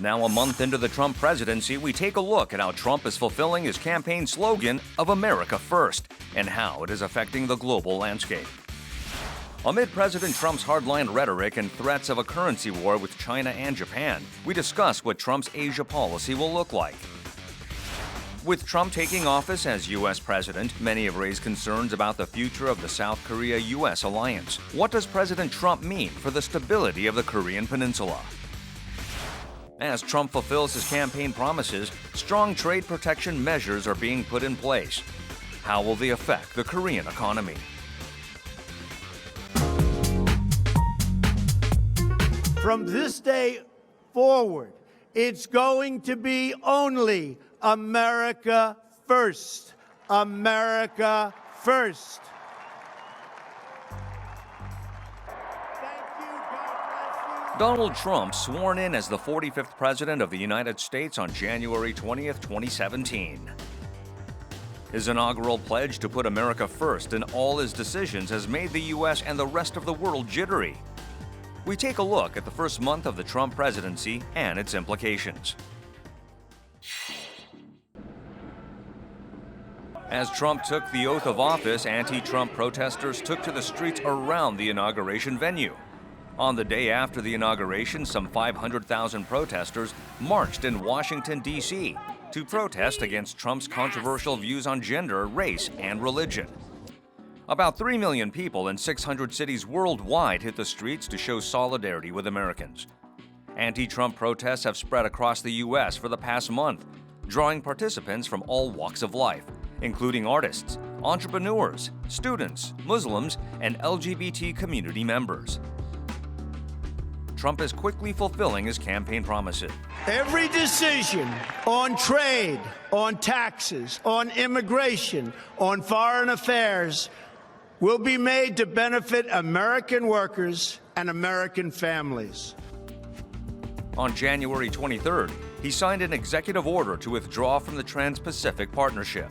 Now, a month into the Trump presidency, we take a look at how Trump is fulfilling his campaign slogan of America First and how it is affecting the global landscape. Amid President Trump's hardline rhetoric and threats of a currency war with China and Japan, we discuss what Trump's Asia policy will look like. With Trump taking office as U.S. president, many have raised concerns about the future of the South Korea-U.S. alliance. What does President Trump mean for the stability of the Korean Peninsula? As Trump fulfills his campaign promises, strong trade protection measures are being put in place. How will they affect the Korean economy? From this day forward, it's going to be only America first. America first. Donald Trump sworn in as the 45th President of the United States on January 20th, 2017. His inaugural pledge to put America first in all his decisions has made the U.S. and the rest of the world jittery. We take a look at the first month of the Trump presidency and its implications. As Trump took the oath of office, anti-Trump protesters took to the streets around the inauguration venue. On the day after the inauguration, some 500,000 protesters marched in Washington, D.C. to protest against Trump's controversial views on gender, race, and religion. About 3 million people in 600 cities worldwide hit the streets to show solidarity with Americans. Anti-Trump protests have spread across the U.S. for the past month, drawing participants from all walks of life, including artists, entrepreneurs, students, Muslims, and LGBT community members. Trump is quickly fulfilling his campaign promises. Every decision on trade, on taxes, on immigration, on foreign affairs will be made to benefit American workers and American families. On January 23rd, he signed an executive order to withdraw from the Trans-Pacific Partnership.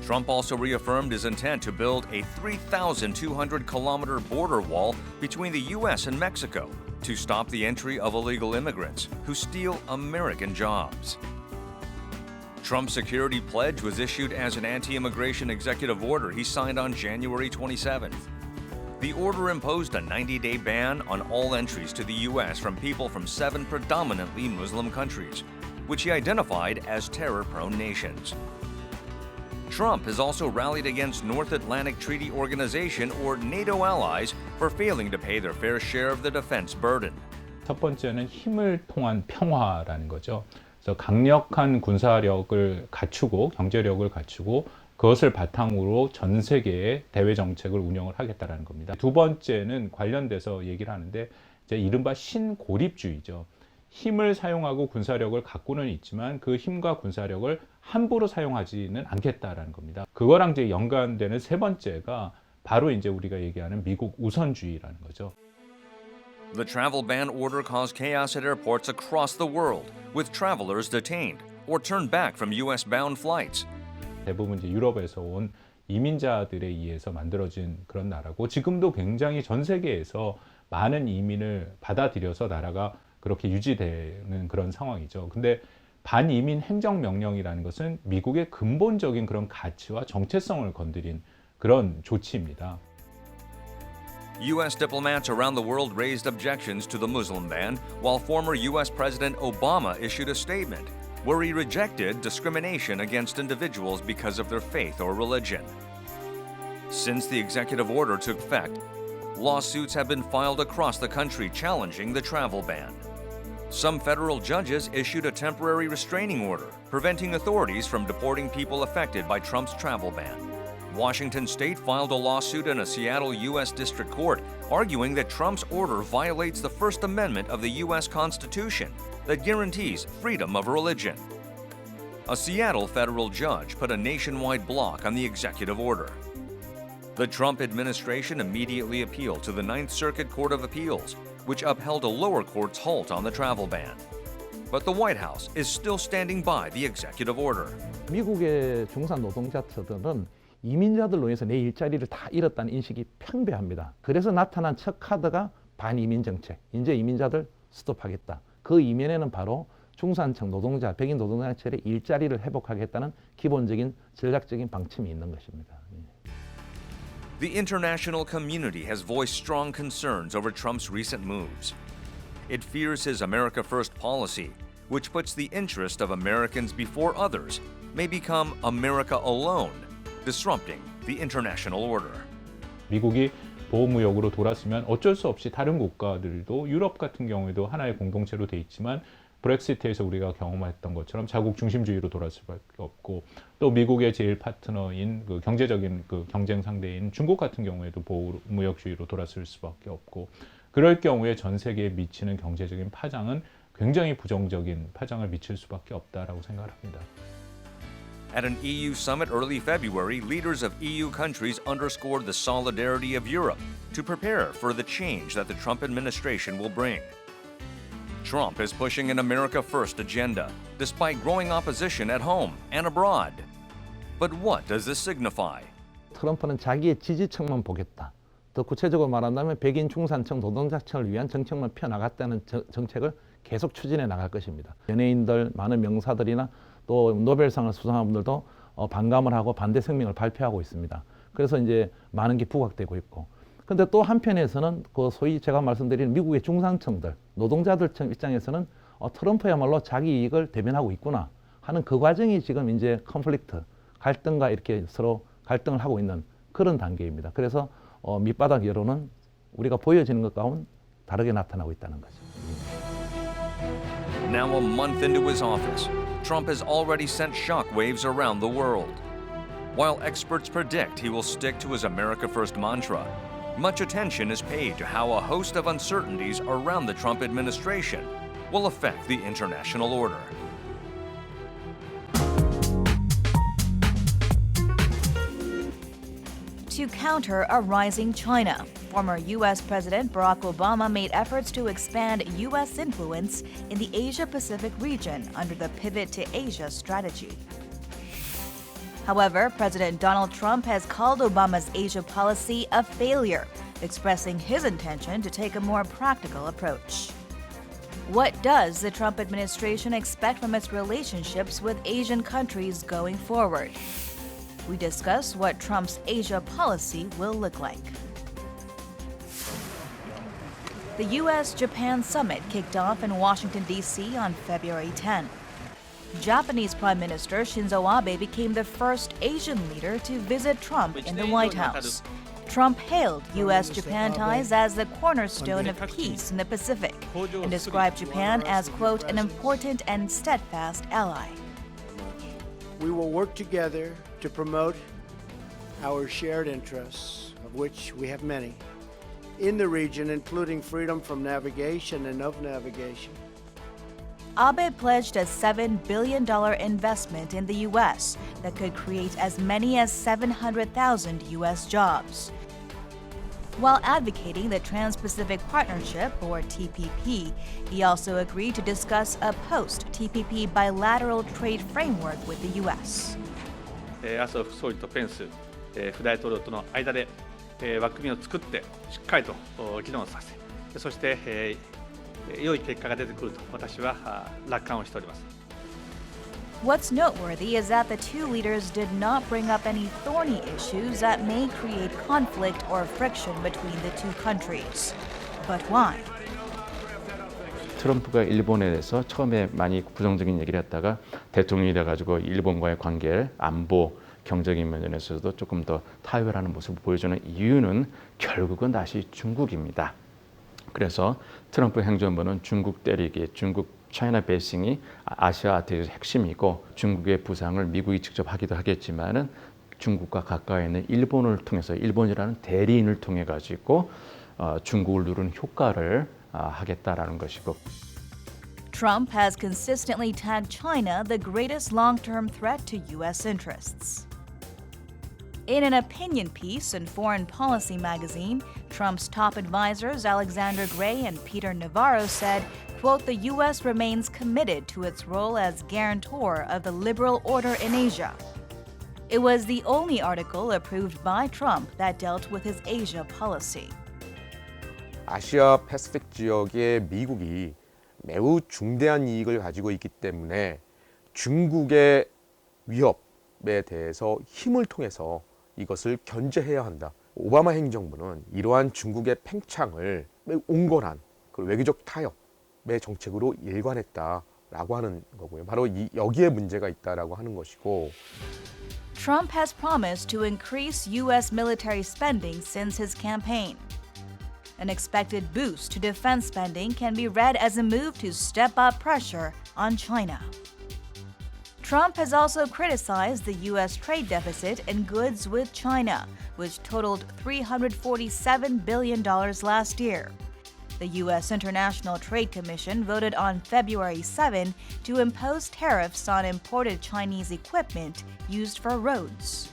Trump also reaffirmed his intent to build a 3,200-kilometer border wall between the U.S. and Mexico to stop the entry of illegal immigrants who steal American jobs. Trump's security pledge was issued as an anti-immigration executive order he signed on January 27th. The order imposed a 90-day ban on all entries to the U.S. from people from 7 predominantly Muslim countries, which he identified as terror-prone nations. Trump has also rallied against North Atlantic Treaty Organization or NATO allies for failing to pay their fair share of the defense burden. 첫 번째는 힘을 통한 평화라는 거죠. 그래서 강력한 군사력을 갖추고 경제력을 갖추고 그것을 바탕으로 전 세계의 대외 정책을 운영을 하겠다라는 겁니다. 두 번째는 관련돼서 얘기를 하는데 이제 이른바 신고립주의죠. 힘을 사용하고 군사력을 갖고는 있지만 그 힘과 군사력을 함부로 사용하지는 않겠다라는 겁니다. 그거랑 이제 연관되는 세 번째가 바로 이제 우리가 얘기하는 미국 우선주의라는 거죠. The travel ban order caused chaos at airports across the world, with travelers detained or turned back from U.S.-bound flights. 대부분 이제 유럽에서 온 이민자들에 의해서 만들어진 그런 나라고 지금도 굉장히 전 세계에서 많은 이민을 받아들여서 나라가 그렇게 유지되는 그런 상황이죠. 근데 반이민 행정명령이라는 것은 미국의 근본적인 그런 가치와 정체성을 건드린 그런 조치입니다. U.S. diplomats around the world raised objections to the Muslim ban, while former U.S. President Obama issued a statement where he rejected discrimination against individuals because of their faith or religion. Since the executive order took effect, lawsuits have been filed across the country challenging the travel ban. Some federal judges issued a temporary restraining order, preventing authorities from deporting people affected by Trump's travel ban. Washington State filed a lawsuit in a Seattle U.S. District Court, arguing that Trump's order violates the First Amendment of the U.S. Constitution that guarantees freedom of religion. A Seattle federal judge put a nationwide block on the executive order. The Trump administration immediately appealed to the Ninth Circuit Court of Appeals, which upheld a lower court's halt on the travel ban. But the White House is still standing by the executive order. 미국의 중산 노동자들은 이민자들로 인해서 내 일자리를 다 잃었다는 인식이 팽배합니다. 그래서 나타난 첫 카드가 반이민 정책. 이제 이민자들 스톱하겠다. 그 이면에는 바로 중산층 노동자, 백인 노동자들의 일자리를 회복하겠다는 기본적인 전략적인 방침이 있는 것입니다. The international community has voiced strong concerns over Trump's recent moves. It fears his America First policy, which puts the interest of Americans before others, may become America alone, disrupting the international order. 미국이 보호무역으로 돌았으면 어쩔 수 없이 다른 국가들도 유럽 같은 경우에도 하나의 공동체로 돼 있지만 브렉시트에서 우리가 경험했던 것처럼 자국 중심주의로 돌아설 수밖에 없고 또 미국의 제일 파트너인 그 경제적인 그 경쟁 상대인 중국 같은 경우에도 보호무역주의로 돌아설 수밖에 없고 그럴 경우에 전 세계에 미치는 경제적인 파장은 굉장히 부정적인 파장을 미칠 수밖에 없다라고 생각합니다. At an EU summit early February, leaders of EU countries underscored the solidarity of Europe to prepare for the change that the Trump administration will bring. Trump is pushing an America First agenda, despite growing opposition at home and abroad. But what does this signify? 트럼프는 자기의 지지층만 보겠다. 더 구체적으로 말한다면 백인 중산층 노동자층을 위한 정책만 펴나갔다는 정책을 계속 추진해 나갈 것입니다. 연예인들, 많은 명사들이나 또 노벨상을 수상한 분들도 반감을 하고 반대声明을 발표하고 있습니다. 그래서 이제 많은 게 부각되고 있고. 근데 또 한편에서는 그 소위 제가 말씀드린 미국의 중산층들, 노동자들 입장에서는 트럼프야말로 자기 이익을 대변하고 있구나 하는 그 과정이 지금 이제 컨플릭트, 갈등과 이렇게 서로 갈등을 하고 있는 그런 단계입니다. 그래서 밑바닥 여론은 우리가 보여지는 것 가운 다르게 나타나고 있다는 거죠. Now a month into his office, Trump has already sent shockwaves around the world. While experts predict he will stick to his America First mantra, much attention is paid to how a host of uncertainties around the Trump administration will affect the international order. To counter a rising China, former U.S. President Barack Obama made efforts to expand U.S. influence in the Asia-Pacific region under the Pivot to Asia strategy. However, President Donald Trump has called Obama's Asia policy a failure, expressing his intention to take a more practical approach. What does the Trump administration expect from its relationships with Asian countries going forward? We discuss what Trump's Asia policy will look like. The U.S.-Japan summit kicked off in Washington, D.C. on February 10. Japanese Prime Minister Shinzo Abe became the first Asian leader to visit Trump in the White House. Trump hailed U.S.-Japan ties as the cornerstone of peace in the Pacific and described Japan as, quote, an important and steadfast ally. We will work together to promote our shared interests, of which we have many, in the region, including freedom from navigation and of navigation. Abe pledged a $7 billion investment in the U.S. that could create as many as 700,000 U.S. jobs. While advocating the Trans-Pacific Partnership, or TPP, he also agreed to discuss a post-TPP bilateral trade framework with the U.S. 麻生副総理とペンス副大統領との間で枠組みを作ってしっかりと議論させ、そして良い結果が出てくると私は楽観をしております。 What's noteworthy is that the two leaders did not bring up any thorny issues that may create conflict or friction between the two countries. But why? 트럼프가 일본에 대해서 처음에 많이 부정적인 얘기를 했다가 대통령이 돼가지고 일본과의 관계를 안보, 경제적인 면에서도 조금 더 타협하는 모습을 보여주는 이유는 결국은 다시 중국입니다. 그래서 트럼프 행정부는 중국 때리기, 중국 차이나 베이싱이 아시아 아태의 핵심이고 중국의 부상을 미국이 직접 하기도 하겠지만은 중국과 가까이 있는 일본을 통해서 일본이라는 대리인을 통해 가지고 중국을 누르는 효과를 하겠다라는 것이고. Trump has consistently tagged China the greatest long-term threat to U.S. interests. In an opinion piece in Foreign Policy magazine, Trump's top advisors Alexander Gray and Peter Navarro said, quote, the U.S. remains committed to its role as guarantor of the liberal order in Asia. It was the only article approved by Trump that dealt with his Asia policy. 아시아 패시픽 지역의 미국이 매우 중대한 이익을 가지고 있기 때문에 중국의 위협에 대해서 힘을 통해서 이것을 견제해야 한다. 오바마 행정부는 이러한 중국의 팽창을 매우 온건한 외교적 타협의 정책으로 일관했다라고 하는 거고요. 바로 여기에 문제가 있다라고 하는 것이고. Trump has promised to increase U.S. military spending since his campaign. An expected boost to defense spending can be read as a move to step up pressure on China. Trump has also criticized the U.S. trade deficit in goods with China, which totaled $347 billion last year. The U.S. International Trade Commission voted on February 7 to impose tariffs on imported Chinese equipment used for roads.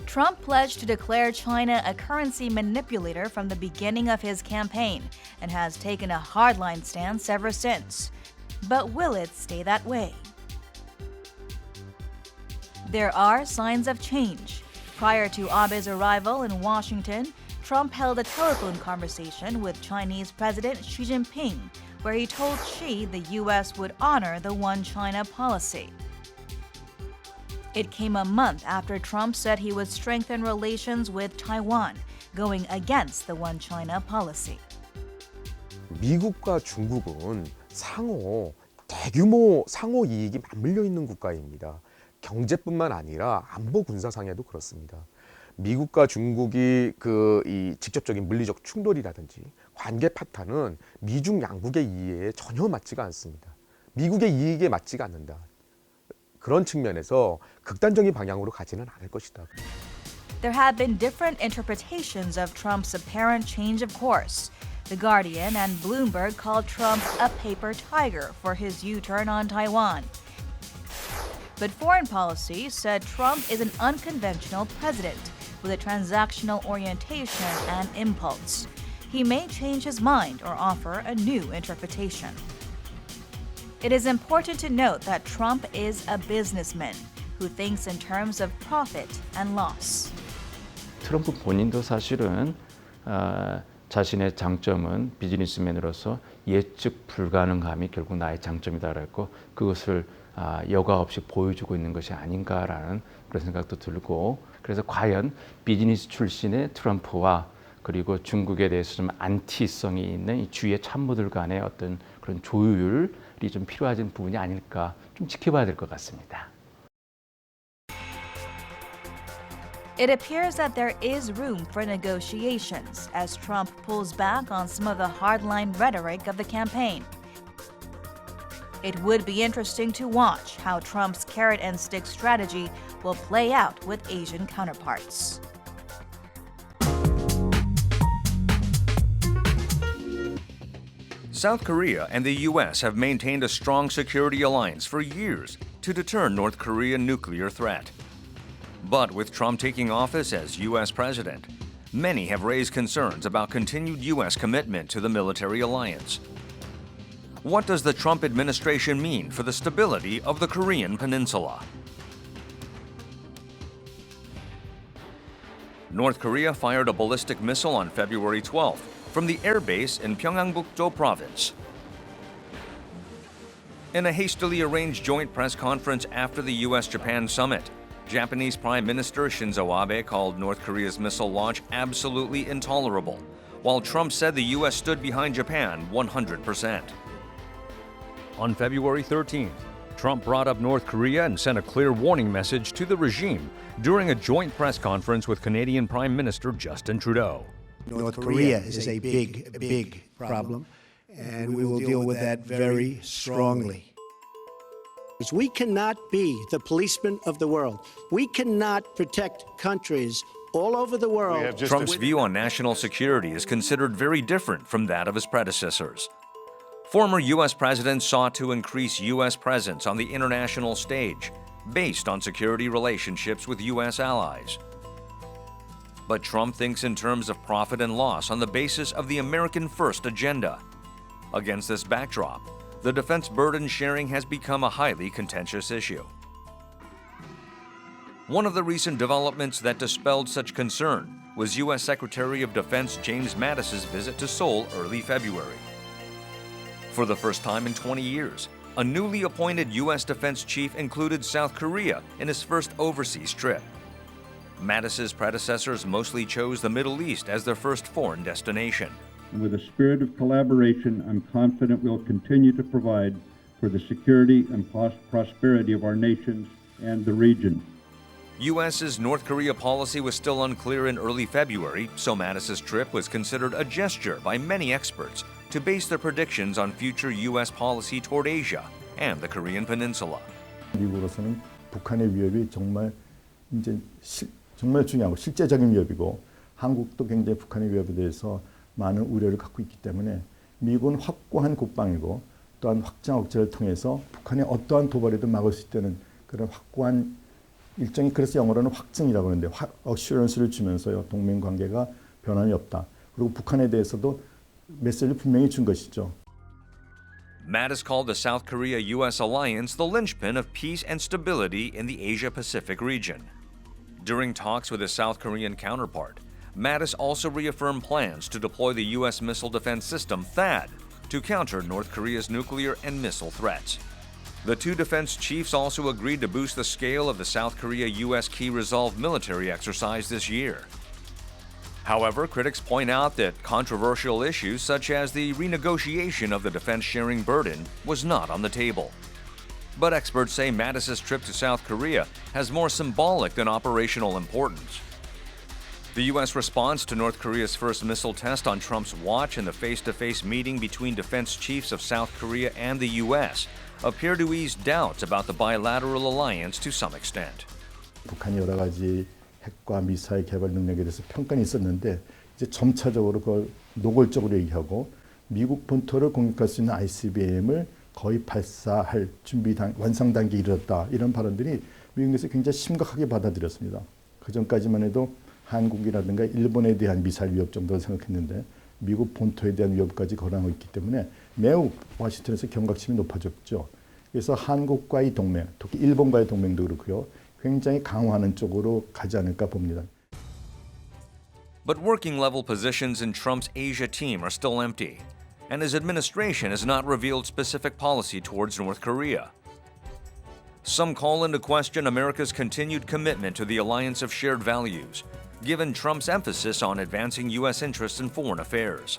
Trump pledged to declare China a currency manipulator from the beginning of his campaign and has taken a hardline stance ever since. But will it stay that way? There are signs of change. Prior to Abe's arrival in Washington, Trump held a telephone conversation with Chinese President Xi Jinping, where he told Xi the U.S. would honor the One China policy. It came a month after Trump said he would strengthen relations with Taiwan, going against the One China policy. 미국과 중국은 대규모 상호 이익이 맞물려 있는 국가입니다. 경제뿐만 아니라 안보 군사상에도 그렇습니다. 미국과 중국이 이 직접적인 물리적 충돌이라든지 관계 파탄은 미중 양국의 이해에 전혀 맞지가 않습니다. 미국의 이익에 맞지가 않는다. 그런 측면에서 극단적인 방향으로 가지는 않을 것이다. There have been different interpretations of Trump's apparent change of course. The Guardian and Bloomberg called Trump a paper tiger for his U-turn on Taiwan. But Foreign Policy said Trump is an unconventional president with a transactional orientation and impulse. He may change his mind or offer a new interpretation. It is important to note that Trump is a businessman who thinks in terms of profit and loss. 트럼프 본인도 사실은 자신의 장점은 비즈니스맨으로서 예측 불가능함이 결국 나의 장점이다라고 그것을 여과 없이 보여주고 있는 것이 아닌가라는 그런 생각도 들고, 그래서 과연 비즈니스 출신의 트럼프와 그리고 중국에 대해서 좀 안티성이 있는 이 주위의 참모들 간의 어떤 그런 조율이 좀 필요한 부분이 아닐까 좀 지켜봐야 될 것 같습니다. It appears that there is room for negotiations as Trump pulls back on some of the hardline rhetoric of the campaign. It would be interesting to watch how Trump's carrot and stick strategy will play out with Asian counterparts. South Korea and the U.S. have maintained a strong security alliance for years to deter North Korean nuclear threat. But with Trump taking office as U.S. president, many have raised concerns about continued U.S. commitment to the military alliance. What does the Trump administration mean for the stability of the Korean Peninsula? North Korea fired a ballistic missile on February 12th from the airbase in Pyeongangbuk-do province. In a hastily arranged joint press conference after the U.S.-Japan summit, Japanese Prime Minister Shinzo Abe called North Korea's missile launch absolutely intolerable, while Trump said the U.S. stood behind Japan 100%. On February 13th, Trump brought up North Korea and sent a clear warning message to the regime during a joint press conference with Canadian Prime Minister Justin Trudeau. North Korea is a big problem, and we will deal with that very strongly. We cannot be the policeman of the world. We cannot protect countries all over the world. Trump's view on national security is considered very different from that of his predecessors. Former U.S. presidents sought to increase U.S. presence on the international stage based on security relationships with U.S. allies. But Trump thinks in terms of profit and loss on the basis of the American First agenda. Against this backdrop, the defense burden sharing has become a highly contentious issue. One of the recent developments that dispelled such concern was U.S. Secretary of Defense James Mattis's visit to Seoul early February. For the first time in 20 years, a newly appointed U.S. defense chief included South Korea in his first overseas trip. Mattis's predecessors mostly chose the Middle East as their first foreign destination. And with a spirit of collaboration, I'm confident we'll continue to provide for the security and prosperity of our nations and the region. U.S.'s North Korea policy was still unclear in early February, so Mattis's trip was considered a gesture by many experts to base their predictions on future U.S. policy toward Asia and the Korean Peninsula. 미국으로서는 북한의 위협이 정말 중요하고 실제적인 위협이고 한국도 굉장히 북한의 위협에 대해서 많은 우려를 갖고 있기 때문에 미국은 확고한 국방이고 또한 확장 억제를 통해서 북한의 어떠한 도발에도 막을 수 있다는 그런 확고한 일종의 그래서 영어로는 확증이라고 하는데 어슈런스를 주면서요 동맹 관계가 변함이 없다. 그리고 북한에 대해서도 메시지를 분명히 준 것이죠. Mattis called the South Korea-U.S. alliance the linchpin of peace and stability in the Asia-Pacific region. During talks with his South Korean counterpart, Mattis also reaffirmed plans to deploy the U.S. missile defense system THAAD to counter North Korea's nuclear and missile threats. The two defense chiefs also agreed to boost the scale of the South Korea-U.S. Key Resolve military exercise this year. However, critics point out that controversial issues such as the renegotiation of the defense sharing burden was not on the table. But experts say Mattis's trip to South Korea has more symbolic than operational importance. The U.S. response to North Korea's first missile test on Trump's watch and the face-to-face meeting between defense chiefs of South Korea and the U.S. appear to ease doubts about the bilateral alliance to some extent. 북한이 여러 가지 핵과 미사일 개발 능력에 대해서 평가는 있었는데 이제 점차적으로 그걸 노골적으로 얘기하고 미국 본토를 공격할 수 있는 ICBM을 거의 발사할 준비 완성 단계에 이르렀다. 이런 발언들이 미국에서 굉장히 심각하게 받아들였습니다. 그 전까지만 해도 한국이라든가 일본에 대한 미사일 위협 정도를 생각했는데 미국 본토에 대한 위협까지 거론하고 있기 때문에 매우 워싱턴에서 경각심이 높아졌죠. 그래서 한국과의 동맹, 특히 일본과의 동맹도 그렇고요. 굉장히 강화하는 쪽으로 가지 않을까 봅니다. But working-level positions in Trump's Asia team are still empty, and his administration has not revealed specific policy towards North Korea. Some call into question America's continued commitment to the alliance of shared values, given Trump's emphasis on advancing U.S. interests in foreign affairs.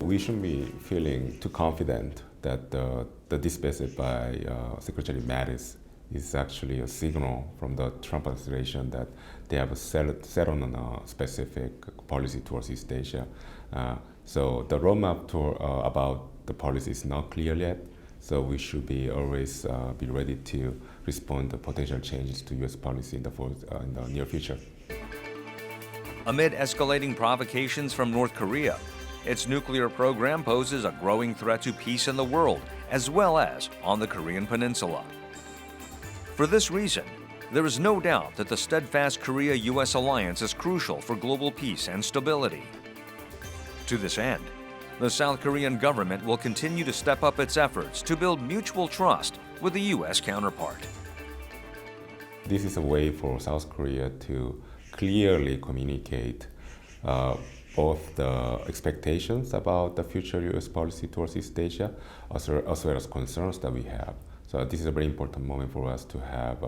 We shouldn't be feeling too confident that the dispatch by Secretary Mattis is actually a signal from the Trump administration that they have set on a specific policy towards East Asia. So the roadmap about the policy is not clear yet. So we should be always be ready to respond to potential changes to U.S. policy in the near future. Amid escalating provocations from North Korea, its nuclear program poses a growing threat to peace in the world, as well as on the Korean Peninsula. For this reason, there is no doubt that the steadfast Korea-U.S. alliance is crucial for global peace and stability. To this end, the South Korean government will continue to step up its efforts to build mutual trust with the U.S. counterpart. This is a way for South Korea to clearly communicate both the expectations about the future U.S. policy towards East Asia, as well as concerns that we have. So this is a very important moment for us to have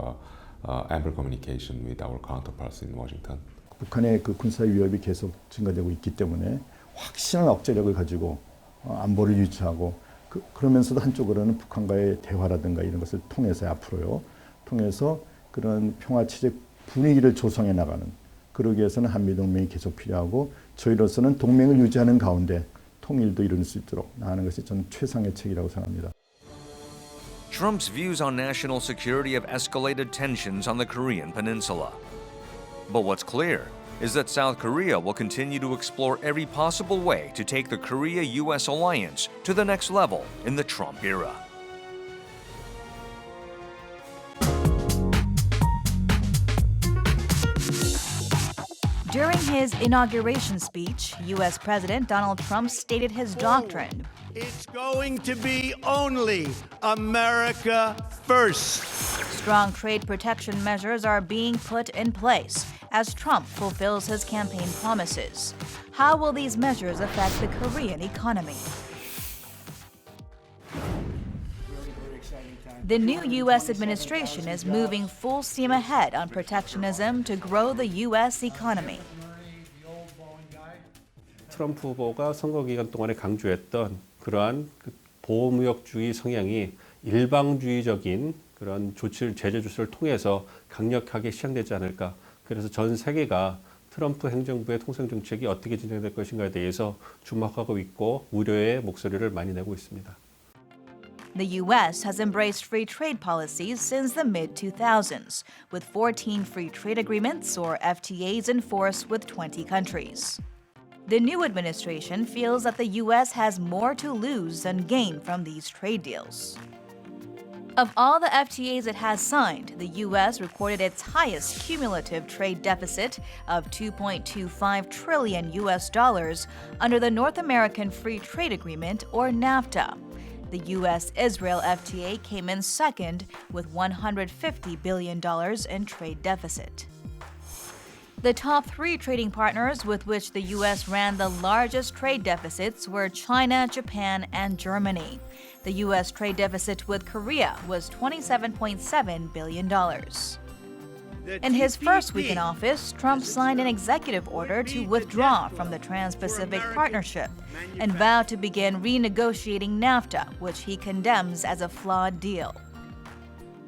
ample communication with our counterparts in Washington. 북한의 그 군사 위협이 계속 증가되고 있기 때문에 확실한 억제력을 가지고 안보를 유지하고 그러면서도 한쪽으로는 북한과의 대화라든가 이런 것을 통해서 앞으로요. 통해서 그런 평화체제 분위기를 조성해 나가는 그러기 위해서는 한미동맹이 계속 필요하고 저희로서는 동맹을 유지하는 가운데 통일도 이룰 수 있도록 나가는 것이 저는 최상의 책이라고 생각합니다. Trump's views on national security have escalated tensions on the Korean Peninsula. But what's clear is that South Korea will continue to explore every possible way to take the Korea-U.S. alliance to the next level in the Trump era. During his inauguration speech, U.S. President Donald Trump stated his doctrine. It's going to be only America first. Strong trade protection measures are being put in place as Trump fulfills his campaign promises. How will these measures affect the Korean economy? The new U.S. administration is moving full steam ahead on protectionism to grow the U.S. economy. 트럼프 후보가 선거 기간 동안에 강조했던 그러한 보호무역주의 성향이 일방주의적인 그런 제재 조치를 통해서 강력하게 시행되지 않을까. 그래서 전 세계가 트럼프 행정부의 통상 정책이 어떻게 진행될 것인가에 대해서 주목하고 있고 우려의 목소리를 많이 내고 있습니다. The U.S. has embraced free trade policies since the mid-2000s, with 14 free trade agreements or FTAs in force with 20 countries. The new administration feels that the U.S. has more to lose than gain from these trade deals. Of all the FTAs it has signed, the U.S. recorded its highest cumulative trade deficit of $2.25 trillion under the North American Free Trade Agreement, or NAFTA. The U.S.-Israel FTA came in second with $150 billion in trade deficit. The top three trading partners with which the U.S. ran the largest trade deficits were China, Japan, and Germany. The U.S. trade deficit with Korea was $27.7 billion. In his first week in office, Trump signed an executive order to withdraw from the Trans-Pacific Partnership and vowed to begin renegotiating NAFTA, which he condemns as a flawed deal.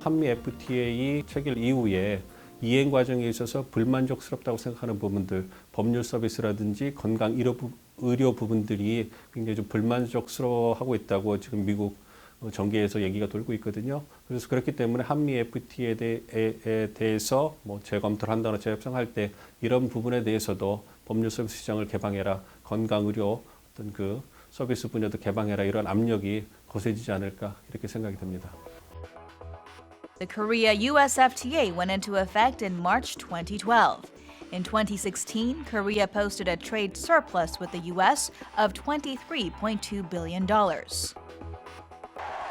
한미 FTA 체결 이후에 이행 과정에 있어서 불만족스럽다고 생각하는 부분들, 법률 서비스라든지 건강 의료 부분들이 굉장히 좀 불만족스러워하고 있다고 지금 미국 정계에서 얘기가 돌고 있거든요. 그래서 그렇기 때문에 한미 FTA에 대해서 뭐 재검토를 한다거나 재협상할 때 이런 부분에 대해서도 법률 서비스 시장을 개방해라, 건강 의료 어떤 그 서비스 분야도 개방해라, 이런 압력이 거세지지 않을까 이렇게 생각이 듭니다. The Korea-U.S. FTA went into effect in March 2012. In 2016, Korea posted a trade surplus with the U.S. of $23.2 billion.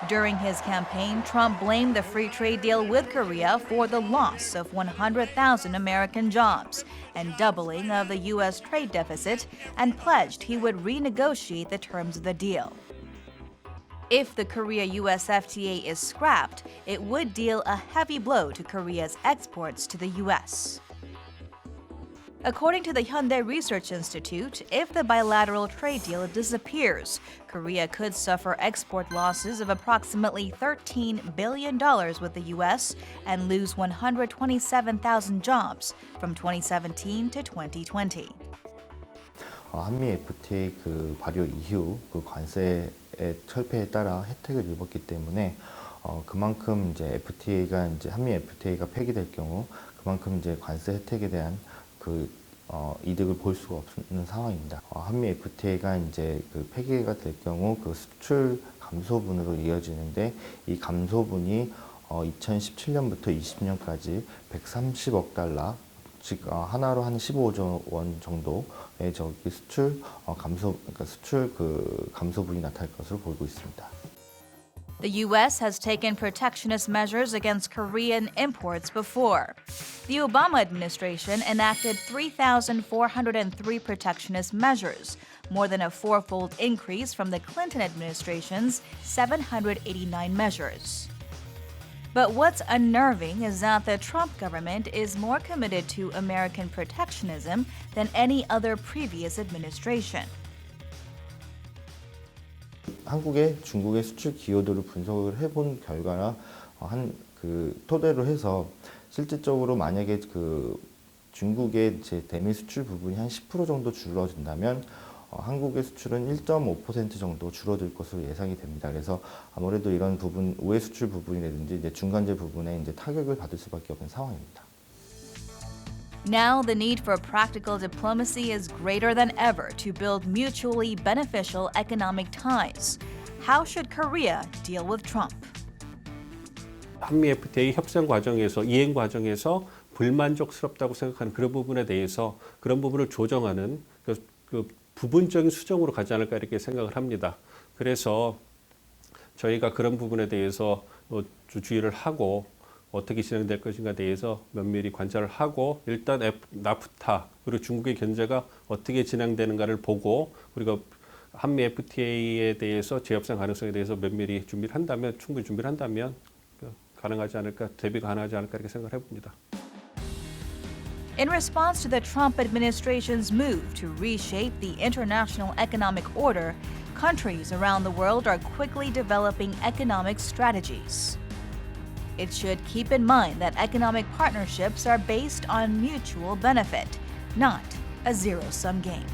During his campaign, Trump blamed the free trade deal with Korea for the loss of 100,000 American jobs and doubling of the U.S. trade deficit, and pledged he would renegotiate the terms of the deal. If the Korea-U.S. FTA is scrapped, it would deal a heavy blow to Korea's exports to the U.S. According to the Hyundai Research Institute, if the bilateral trade deal disappears, Korea could suffer export losses of approximately $13 billion with the U.S. and lose 127,000 jobs from 2017 to 2020. 한미 FTA 발효 이후 관세의 철폐에 따라 혜택을 입었기 때문에 그만큼 이제 FTA가 한미 FTA가 폐기될 경우 그만큼 이제 관세 혜택에 대한 이득을 볼 수가 없는 상황입니다. 한미 FTA가 이제 폐기가 될 경우 수출 감소분으로 이어지는데 이 감소분이 2017년부터 20년까지 130억 달러, 즉 하나로 한 15조 원 정도의 수출 감소분이 나타날 것으로 보이고 있습니다. The U.S. has taken protectionist measures against Korean imports before. The Obama administration enacted 3,403 protectionist measures, more than a fourfold increase from the Clinton administration's 789 measures. But what's unnerving is that the Trump government is more committed to American protectionism than any other previous administration. 한국의 중국의 수출 기여도를 분석을 해본 결과나 토대로 해서 실질적으로 만약에 중국의 대미 수출 부분이 한 10% 정도 줄어든다면 한국의 수출은 1.5% 정도 줄어들 것으로 예상이 됩니다. 그래서 아무래도 이런 부분, 우회 수출 부분이라든지 이제 중간재 부분에 이제 타격을 받을 수밖에 없는 상황입니다. Now, the need for practical diplomacy is greater than ever to build mutually beneficial economic ties. How should Korea deal with Trump? 한미 FTA 협상 과정에서, 이행 과정에서 불만족스럽다고 생각하는 그런 부분에 대해서 그런 부분을 조정하는 부분적인 수정으로 가지 않을까 이렇게 생각을 합니다. 그래서 저희가 그런 부분에 대해서 주의를 하고 어떻게 진행될 것인가에 대해서 면밀히 관찰을 하고 일단 나프타 그리고 중국의 견제가 어떻게 진행되는가를 보고 우리가 한미 FTA에 대해서 재협상 가능성에 대해서 면밀히 준비를 한다면 충분히 준비를 한다면 가능하지 않을까 대비가 가능하지 않을까 이렇게 생각을 해봅니다. In response to the Trump administration's move to reshape the international economic order, countries around the world are quickly developing economic strategies. It should keep in mind that economic partnerships are based on mutual benefit, not a zero-sum game.